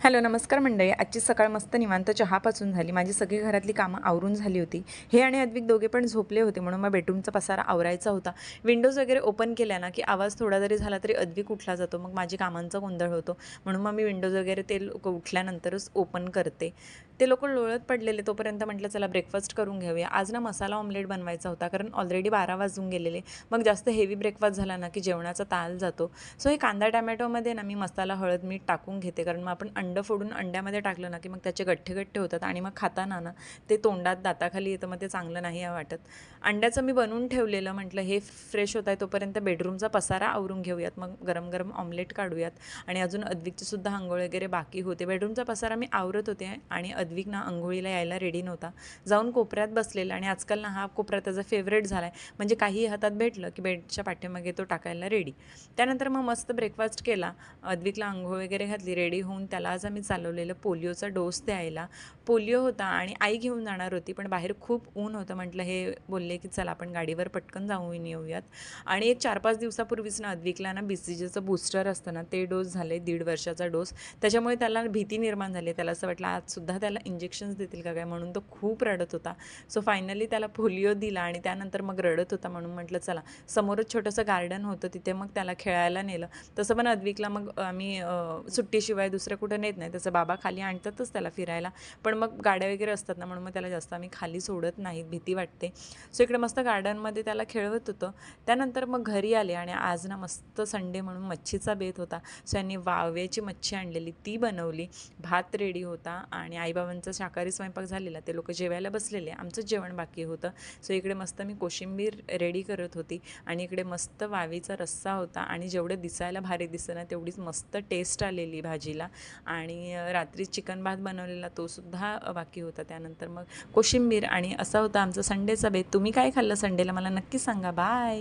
Hello नमस्कार मंडळी. आजची सकाळ मस्त निवांत चहापासून झाली. माझी सगळी घरातली कामं आवरून झाली होती. हे आणि अद्विक दोघे पण झोपले होते, म्हणून मग बेडरूमचा पसारा आवरायचा होता. विंडोज वगैरे ओपन केल्या ना की आवाज थोडा जरी झाला तरी अद्विक उठला जातो, मग माझी कामांचा गोंधळ होतो. म्हणून मग मी विंडोज वगैरे ते लोक उठल्यानंतरच ओपन करते. ते लोक लोळत पडलेले तोपर्यंत म्हटलं चला ब्रेकफास्ट करून घेऊया. आज ना मसाला ऑमलेट बनवायचा होता, कारण ऑलरेडी 12 वाजून गेलेले. मग जास्त हेवी ब्रेकफास्ट झाला ना की जेवणाचा ताल जातो. सो हे कांदा टमॅटोमध्ये ना मी मसाला हळद मीठ टाकून घेते, कारण मग आपण अंड फोडून अंड्यामध्ये टाकलं ना की मग त्याचे गठ्ठे गठ्ठे होतात आणि मग खाताना ना ते तोंडात दाताखाली येतं, मग ते चांगलं नाही वाटत. अंड्याचं मी बनवून ठेवलेलं, म्हटलं हे फ्रेश होत आहे तोपर्यंत बेडरूमचा पसारा आवरून घेऊयात, मग गरम गरम ऑमलेट काढूयात. आणि अजून अद्विकची सुद्धा अंघोळ वगैरे बाकी होते. बेडरूमचा पसारा मी आवरत होते आणि अद्विक ना अंघोळीला यायला रेडी नव्हता. जाऊन कोपऱ्यात बसलेला आणि आजकाल ना हा कोपरा त्याचा फेवरेट झाला आहे. म्हणजे काही हातात भेटलं की बेडच्या पाठीमागे तो टाकायला रेडी. त्यानंतर मग मस्त ब्रेकफास्ट केला. अद्विकला अंघोळ वगैरे घातली, रेडी होऊन त्याला आज आम्ही चालवलेलं पोलिओचा डोस द्यायला. पोलिओ होता आणि आई घेऊन जाणार होती, पण बाहेर खूप ऊन होतं. म्हटलं हे बोलले की चला आपण गाडीवर पटकन जाऊन येऊयात. आणि एक 4-5 दिवसापूर्वीच ना अद्विकला ना BCGचं बूस्टर असतं ना ते डोस झाले, 1.5 वर्षाचा डोस. त्याच्यामुळे त्याला भीती निर्माण झाली. त्याला असं वाटलं आजसुद्धा त्याला इंजेक्शन्स देतील का काय, म्हणून तो खूप रडत होता. सो फायनली त्याला पोलिओ दिला आणि त्यानंतर मग रडत होता, म्हणून म्हटलं चला समोरच छोटंसं गार्डन होतं, तिथे मग त्याला खेळायला नेलं. तसं पण अद्विकला मग आम्ही सुट्टीशिवाय दुसरं कुठं नेत नाही. त्याचं बाबा खाली आणतातच त्याला फिरायला, पण मग गाड्या वगैरे असतात ना, म्हणून मग त्याला जास्त आम्ही खाली सोडत नाहीत, भीती वाटते. सो इकडे मस्त गार्डनमध्ये त्याला खेळवत होतं. त्यानंतर मग घरी आले आणि आज ना मस्त संडे म्हणून मच्छीचा बेत होता. सो यांनी वाव्याची मच्छी आणलेली, ती बनवली. भात रेडी होता आणि आईबाबांचा शाकाहारी स्वयंपाक झालेला, ते लोक जेवायला बसलेले, आमचंच जेवण बाकी होतं. सो इकडे मस्त मी कोशिंबीर रेडी करत होती आणि इकडे मस्त वावीचा रस्सा होता. आणि जेवढं दिसायला भारी दिसतं ना तेवढीच मस्त टेस्ट आलेली भाजीला. आणि रात्री चिकन भात बनवलेला, तोसुद्धा बाकी होता. त्यानंतर मग कोशिंबीर आणि असा होता आमचा संडेचा बेत. तुम्ही काय खाल्लं संडेला मला नक्की सांगा. बाय.